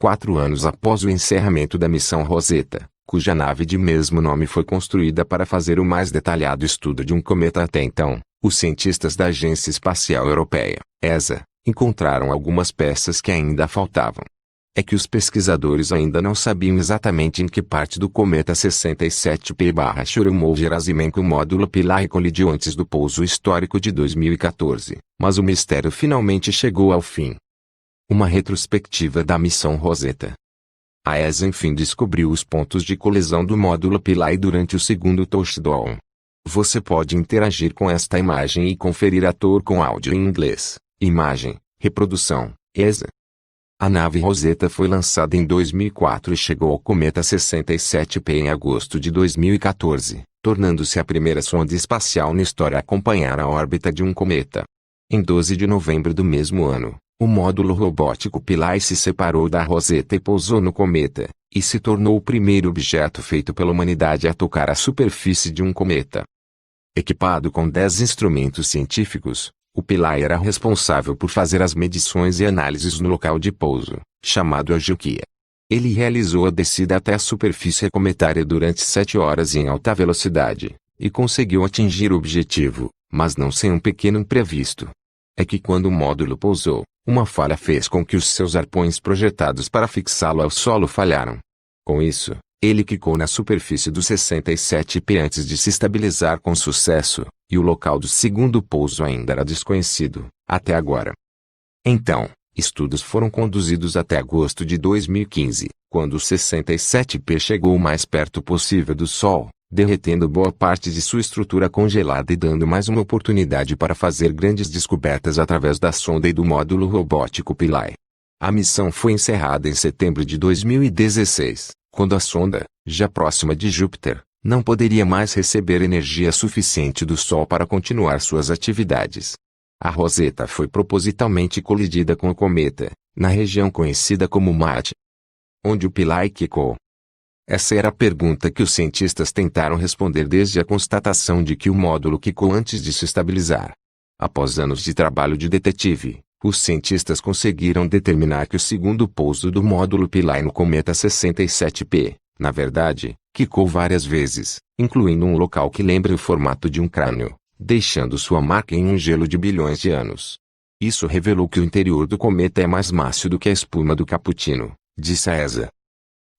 4 anos após o encerramento da missão Rosetta, cuja nave de mesmo nome foi construída para fazer o mais detalhado estudo de um cometa até então, os cientistas da Agência Espacial Europeia, ESA, encontraram algumas peças que ainda faltavam. É que os pesquisadores ainda não sabiam exatamente em que parte do cometa 67P/Churyumov-Gerasimenko o módulo Philae colidiu antes do pouso histórico de 2014, mas o mistério finalmente chegou ao fim. Uma retrospectiva da missão Rosetta. A ESA enfim descobriu os pontos de colisão do módulo Philae durante o segundo touchdown. Você pode interagir com esta imagem e conferir ator com áudio em inglês. Imagem, reprodução, ESA. A nave Rosetta foi lançada em 2004 e chegou ao cometa 67P em agosto de 2014, tornando-se a primeira sonda espacial na história a acompanhar a órbita de um cometa. Em 12 de novembro do mesmo ano, o módulo robótico Philae se separou da Rosetta e pousou no cometa, e se tornou o primeiro objeto feito pela humanidade a tocar a superfície de um cometa. Equipado com 10 instrumentos científicos, o Philae era responsável por fazer as medições e análises no local de pouso, chamado Agilkia. Ele realizou a descida até a superfície cometária durante 7 horas em alta velocidade, e conseguiu atingir o objetivo, mas não sem um pequeno imprevisto. É que quando o módulo pousou, uma falha fez com que os seus arpões projetados para fixá-lo ao solo falharam. Com isso, ele quicou na superfície do 67P antes de se estabilizar com sucesso, e o local do segundo pouso ainda era desconhecido, até agora. Então, estudos foram conduzidos até agosto de 2015, quando o 67P chegou o mais perto possível do Sol, derretendo boa parte de sua estrutura congelada e dando mais uma oportunidade para fazer grandes descobertas através da sonda e do módulo robótico Philae. A missão foi encerrada em setembro de 2016, quando a sonda, já próxima de Júpiter, não poderia mais receber energia suficiente do Sol para continuar suas atividades. A Rosetta foi propositalmente colidida com o cometa, na região conhecida como Marte, onde o Philae quicou. Essa era a pergunta que os cientistas tentaram responder desde a constatação de que o módulo quicou antes de se estabilizar. Após anos de trabalho de detetive, os cientistas conseguiram determinar que o segundo pouso do módulo Philae no cometa 67P, na verdade, quicou várias vezes, incluindo um local que lembra o formato de um crânio, deixando sua marca em um gelo de bilhões de anos. Isso revelou que o interior do cometa é mais macio do que a espuma do cappuccino, disse a ESA.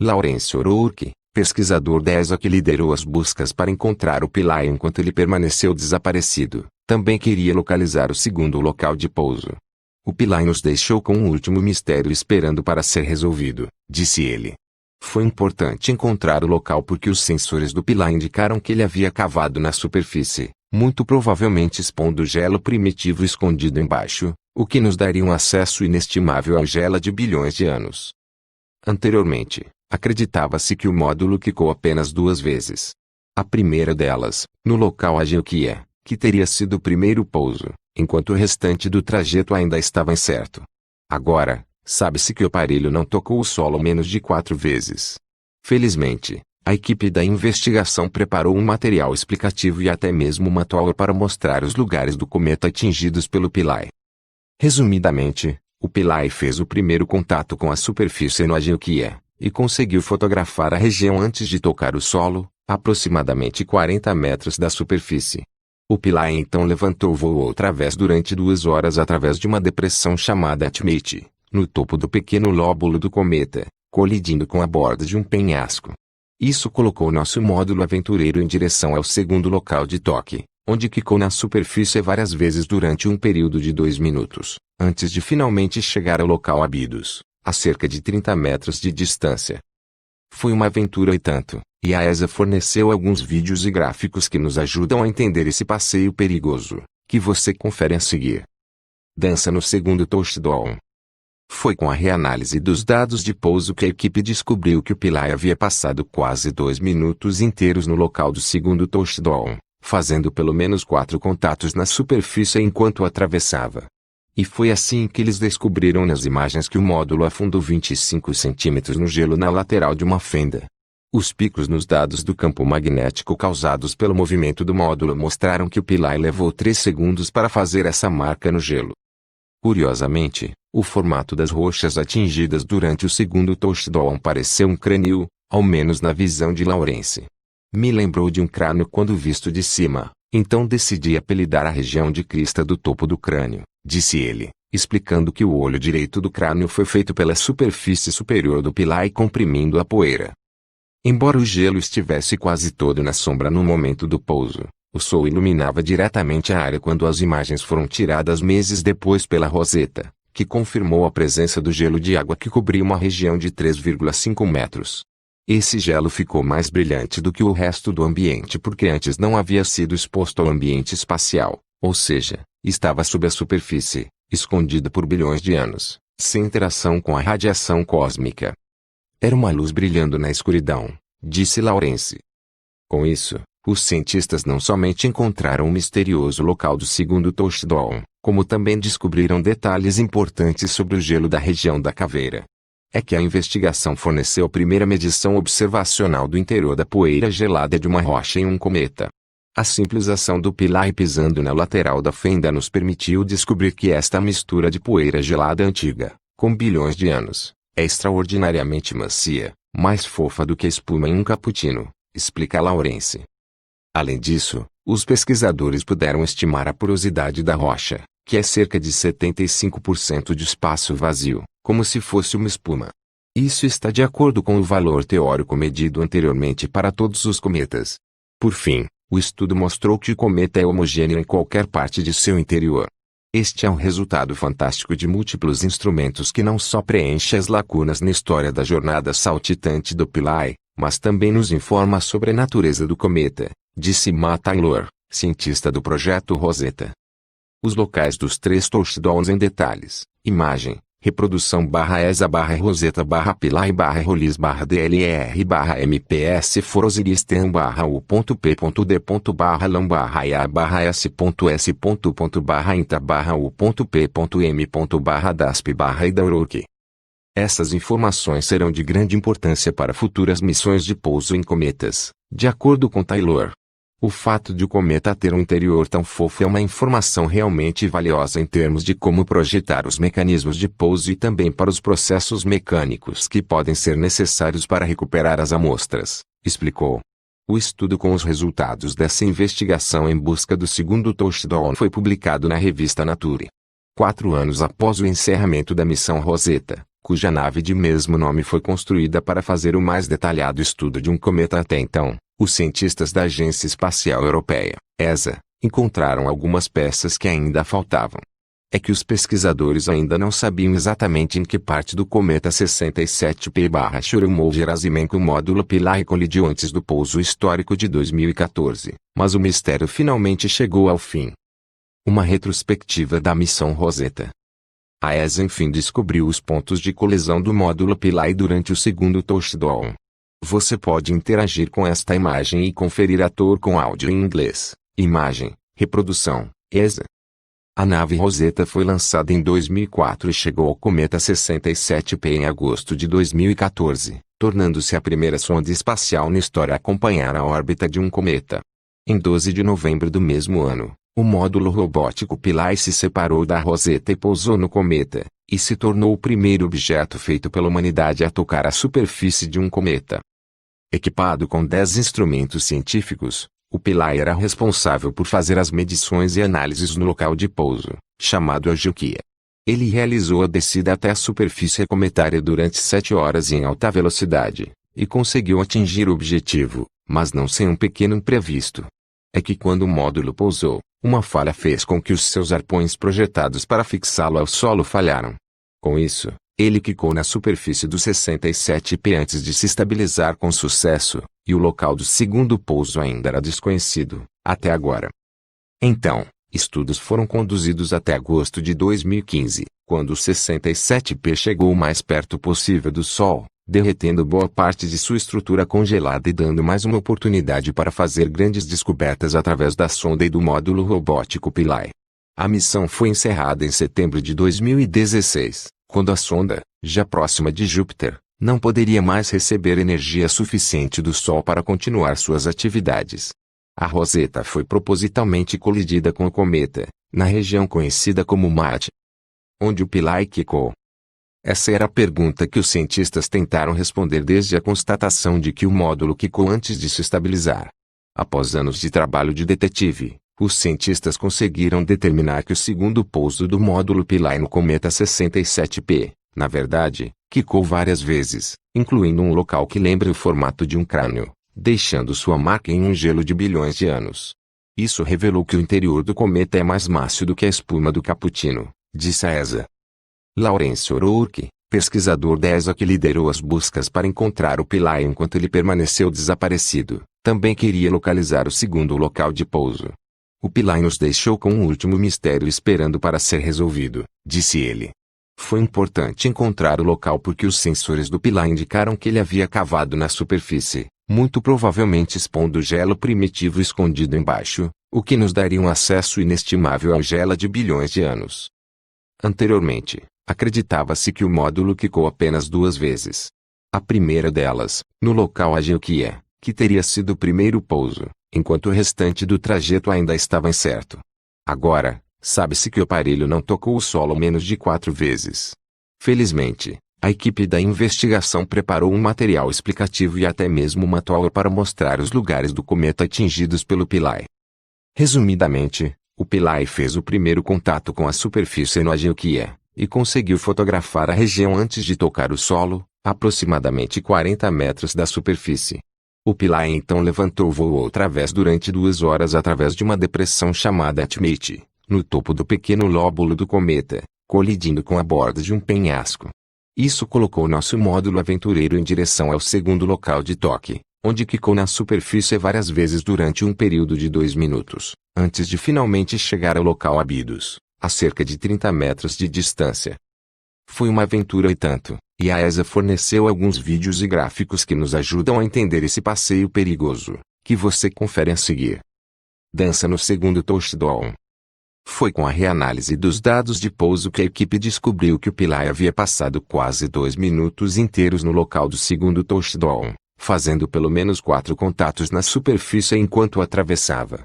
Lawrence O'Rourke, pesquisador da ESA que liderou as buscas para encontrar o Philae enquanto ele permaneceu desaparecido, também queria localizar o segundo local de pouso. O Philae nos deixou com um último mistério esperando para ser resolvido, disse ele. Foi importante encontrar o local porque os sensores do Philae indicaram que ele havia cavado na superfície, muito provavelmente expondo gelo primitivo escondido embaixo, o que nos daria um acesso inestimável à gela de bilhões de anos. Anteriormente, acreditava-se que o módulo quicou apenas 2 vezes. A primeira delas, no local Agilkia, que teria sido o primeiro pouso, enquanto o restante do trajeto ainda estava incerto. Agora, sabe-se que o aparelho não tocou o solo menos de 4 vezes. Felizmente, a equipe da investigação preparou um material explicativo e até mesmo uma tola para mostrar os lugares do cometa atingidos pelo Philae. Resumidamente, o Philae fez o primeiro contato com a superfície no Agilkia, e conseguiu fotografar a região antes de tocar o solo, aproximadamente 40 metros da superfície. O Philae então levantou voo outra vez durante 2 horas através de uma depressão chamada Atmate, no topo do pequeno lóbulo do cometa, colidindo com a borda de um penhasco. Isso colocou nosso módulo aventureiro em direção ao segundo local de toque, onde quicou na superfície várias vezes durante um período de 2 minutos, antes de finalmente chegar ao local Abydos, a cerca de 30 metros de distância. Foi uma aventura e tanto, e a ESA forneceu alguns vídeos e gráficos que nos ajudam a entender esse passeio perigoso, que você confere a seguir. Dança no segundo touchdown. Foi com a reanálise dos dados de pouso que a equipe descobriu que o Philae havia passado quase 2 minutos inteiros no local do segundo touchdown, fazendo pelo menos 4 contatos na superfície enquanto atravessava. E foi assim que eles descobriram nas imagens que o módulo afundou 25 centímetros no gelo na lateral de uma fenda. Os picos nos dados do campo magnético causados pelo movimento do módulo mostraram que o Philae levou 3 segundos para fazer essa marca no gelo. Curiosamente, o formato das rochas atingidas durante o segundo touchdown pareceu um crânio, ao menos na visão de Lawrence. Me lembrou de um crânio quando visto de cima, então decidi apelidar a região de crista do topo do crânio, disse ele, explicando que o olho direito do crânio foi feito pela superfície superior do pilar comprimindo a poeira. Embora o gelo estivesse quase todo na sombra no momento do pouso, o sol iluminava diretamente a área quando as imagens foram tiradas meses depois pela Rosetta, que confirmou a presença do gelo de água que cobria uma região de 3,5 metros. Esse gelo ficou mais brilhante do que o resto do ambiente porque antes não havia sido exposto ao ambiente espacial, ou seja, estava sob a superfície, escondido por bilhões de anos, sem interação com a radiação cósmica. Era uma luz brilhando na escuridão, disse Lawrence. Com isso, os cientistas não somente encontraram o misterioso local do segundo touchdown, como também descobriram detalhes importantes sobre o gelo da região da caveira. É que a investigação forneceu a primeira medição observacional do interior da poeira gelada de uma rocha em um cometa. A simples ação do pilar pisando na lateral da fenda nos permitiu descobrir que esta mistura de poeira gelada antiga, com bilhões de anos, é extraordinariamente macia, mais fofa do que a espuma em um cappuccino, explica Lawrence. Além disso, os pesquisadores puderam estimar a porosidade da rocha, que é cerca de 75% de espaço vazio, como se fosse uma espuma. Isso está de acordo com o valor teórico medido anteriormente para todos os cometas. Por fim, o estudo mostrou que o cometa é homogêneo em qualquer parte de seu interior. Este é um resultado fantástico de múltiplos instrumentos que não só preenche as lacunas na história da jornada saltitante do Philae, mas também nos informa sobre a natureza do cometa, disse Matt Taylor, cientista do projeto Rosetta. Os locais dos 3 touchdowns em detalhes, imagem, reprodução /ESA/Rosetta/Philae/Release/DLR/MPS Forosilistem/U.P.D./LAM/IA/SPUP.M.BR-DASP/IDAUROKI. Essas informações serão de grande importância para futuras missões de pouso em cometas, de acordo com Taylor. O fato de o cometa ter um interior tão fofo é uma informação realmente valiosa em termos de como projetar os mecanismos de pouso e também para os processos mecânicos que podem ser necessários para recuperar as amostras, explicou. O estudo com os resultados dessa investigação em busca do segundo touchdown foi publicado na revista Nature. 4 anos após o encerramento da missão Rosetta, cuja nave de mesmo nome foi construída para fazer o mais detalhado estudo de um cometa até então, os cientistas da Agência Espacial Europeia, ESA, encontraram algumas peças que ainda faltavam. É que os pesquisadores ainda não sabiam exatamente em que parte do cometa 67P/Churyumov-Gerasimenko o módulo Philae colidiu antes do pouso histórico de 2014, mas o mistério finalmente chegou ao fim. Uma retrospectiva da missão Rosetta. A ESA enfim descobriu os pontos de colisão do módulo Philae durante o segundo touchdown. Você pode interagir com esta imagem e conferir ator com áudio em inglês. Imagem, reprodução, ESA. A nave Rosetta foi lançada em 2004 e chegou ao cometa 67P em agosto de 2014, tornando-se a primeira sonda espacial na história a acompanhar a órbita de um cometa. Em 12 de novembro do mesmo ano, o módulo robótico Philae se separou da Rosetta e pousou no cometa, e se tornou o primeiro objeto feito pela humanidade a tocar a superfície de um cometa. Equipado com 10 instrumentos científicos, o Philae era responsável por fazer as medições e análises no local de pouso, chamado Aegea. Ele realizou a descida até a superfície cometária durante 7 horas em alta velocidade, e conseguiu atingir o objetivo, mas não sem um pequeno imprevisto. É que quando o módulo pousou, uma falha fez com que os seus arpões projetados para fixá-lo ao solo falharam. Com isso, ele quicou na superfície do 67P antes de se estabilizar com sucesso, e o local do segundo pouso ainda era desconhecido, até agora. Então, estudos foram conduzidos até agosto de 2015, quando o 67P chegou o mais perto possível do Sol, derretendo boa parte de sua estrutura congelada e dando mais uma oportunidade para fazer grandes descobertas através da sonda e do módulo robótico Philae. A missão foi encerrada em setembro de 2016, quando a sonda, já próxima de Júpiter, não poderia mais receber energia suficiente do Sol para continuar suas atividades. A Rosetta foi propositalmente colidida com o cometa, na região conhecida como MAT. onde o Philae quicou? Essa era a pergunta que os cientistas tentaram responder desde a constatação de que o módulo quicou antes de se estabilizar. Após anos de trabalho de detetive, os cientistas conseguiram determinar que o segundo pouso do módulo Philae no cometa 67P, na verdade, quicou várias vezes, incluindo um local que lembra o formato de um crânio, deixando sua marca em um gelo de bilhões de anos. Isso revelou que o interior do cometa é mais macio do que a espuma do cappuccino, disse a ESA. Lawrence O'Rourke, pesquisador da ESA que liderou as buscas para encontrar o Philae enquanto ele permaneceu desaparecido, também queria localizar o segundo local de pouso. O Philae nos deixou com um último mistério esperando para ser resolvido, disse ele. Foi importante encontrar o local porque os sensores do Philae indicaram que ele havia cavado na superfície, muito provavelmente expondo o gelo primitivo escondido embaixo, o que nos daria um acesso inestimável ao gelo de bilhões de anos. Anteriormente, acreditava-se que o módulo quicou apenas 2 vezes. A primeira delas, no local Agilkia, que teria sido o primeiro pouso, enquanto o restante do trajeto ainda estava incerto. Agora, sabe-se que o aparelho não tocou o solo menos de 4 vezes. Felizmente, a equipe da investigação preparou um material explicativo e até mesmo uma toalha para mostrar os lugares do cometa atingidos pelo Philae. Resumidamente, o Philae fez o primeiro contato com a superfície no Agilkia, e conseguiu fotografar a região antes de tocar o solo, aproximadamente 40 metros da superfície. O Philae então levantou e voou outra vez durante 2 horas através de uma depressão chamada Tmate, no topo do pequeno lóbulo do cometa, colidindo com a borda de um penhasco. Isso colocou nosso módulo aventureiro em direção ao segundo local de toque, onde quicou na superfície várias vezes durante um período de 2 minutos, antes de finalmente chegar ao local Abydos, a cerca de 30 metros de distância. Foi uma aventura e tanto, e a ESA forneceu alguns vídeos e gráficos que nos ajudam a entender esse passeio perigoso, que você confere a seguir. Dança no segundo touchdown. Foi com a reanálise dos dados de pouso que a equipe descobriu que o Philae havia passado quase 2 minutos inteiros no local do segundo touchdown, fazendo pelo menos 4 contatos na superfície enquanto atravessava.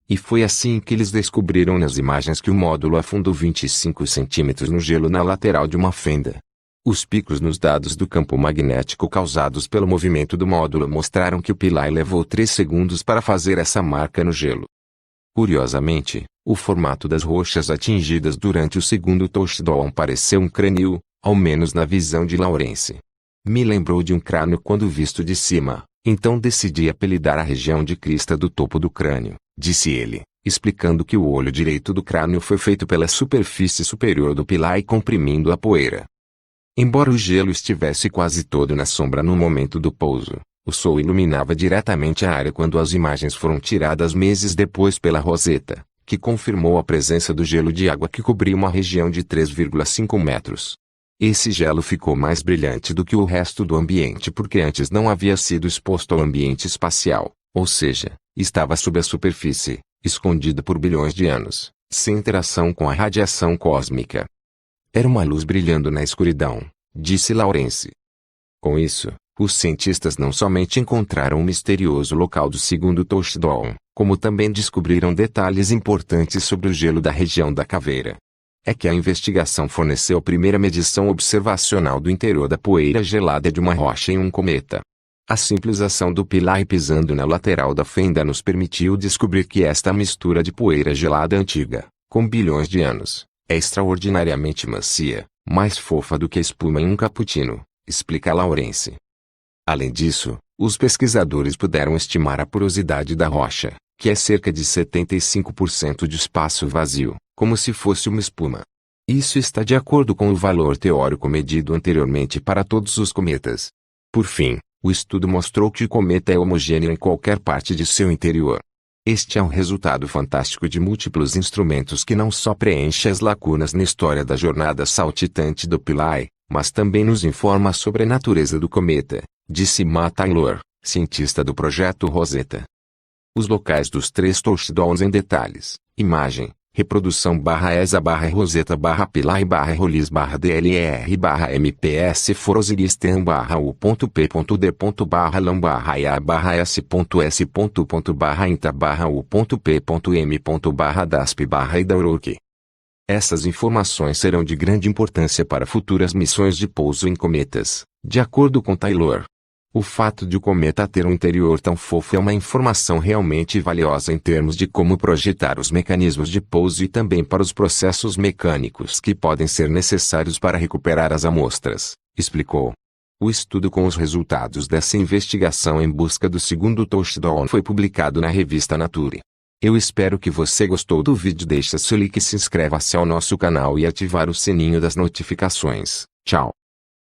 E foi assim que eles descobriram nas imagens que o módulo afundou 25 centímetros no gelo na lateral de uma fenda. Os picos nos dados do campo magnético causados pelo movimento do módulo mostraram que o Philae levou 3 segundos para fazer essa marca no gelo. Curiosamente, o formato das rochas atingidas durante o segundo touchdown pareceu um crânio, ao menos na visão de Lawrence. Me lembrou de um crânio quando visto de cima, então decidi apelidar a região de crista do topo do crânio, disse ele, explicando que o olho direito do crânio foi feito pela superfície superior do Philae comprimindo a poeira. Embora o gelo estivesse quase todo na sombra no momento do pouso, o sol iluminava diretamente a área quando as imagens foram tiradas meses depois pela Rosetta, que confirmou a presença do gelo de água que cobria uma região de 3,5 metros. Esse gelo ficou mais brilhante do que o resto do ambiente porque antes não havia sido exposto ao ambiente espacial, ou seja, estava sob a superfície, escondido por bilhões de anos, sem interação com a radiação cósmica. Era uma luz brilhando na escuridão, disse Lawrence. Com isso, os cientistas não somente encontraram o misterioso local do segundo touchdown, como também descobriram detalhes importantes sobre o gelo da região da caveira. É que a investigação forneceu a primeira medição observacional do interior da poeira gelada de uma rocha em um cometa. A simples ação do Philae pisando na lateral da fenda nos permitiu descobrir que esta mistura de poeira gelada antiga, com bilhões de anos, é extraordinariamente macia, mais fofa do que a espuma em um cappuccino, explica Lawrence. Além disso, os pesquisadores puderam estimar a porosidade da rocha, que é cerca de 75% de espaço vazio, como se fosse uma espuma. Isso está de acordo com o valor teórico medido anteriormente para todos os cometas. Por fim, o estudo mostrou que o cometa é homogêneo em qualquer parte de seu interior. Este é um resultado fantástico de múltiplos instrumentos que não só preenche as lacunas na história da jornada saltitante do Philae, mas também nos informa sobre a natureza do cometa, disse Matt Taylor, cientista do projeto Rosetta. Os locais dos 3 touchdowns em detalhes, imagem, reprodução/ESA/Roliseta/Philae/Rolis/DLER/MPS Forosilistem.U.P.D./LAM/S.S.INTA/U.P.M.DASP/IDA Essas informações serão de grande importância para futuras missões de pouso em cometas, de acordo com Taylor. O fato de o cometa ter um interior tão fofo é uma informação realmente valiosa em termos de como projetar os mecanismos de pouso e também para os processos mecânicos que podem ser necessários para recuperar as amostras, explicou. O estudo com os resultados dessa investigação em busca do segundo touchdown foi publicado na revista Nature. Eu espero que você gostou do vídeo. Deixe seu like e se inscreva-se ao nosso canal e ativar o sininho das notificações. Tchau.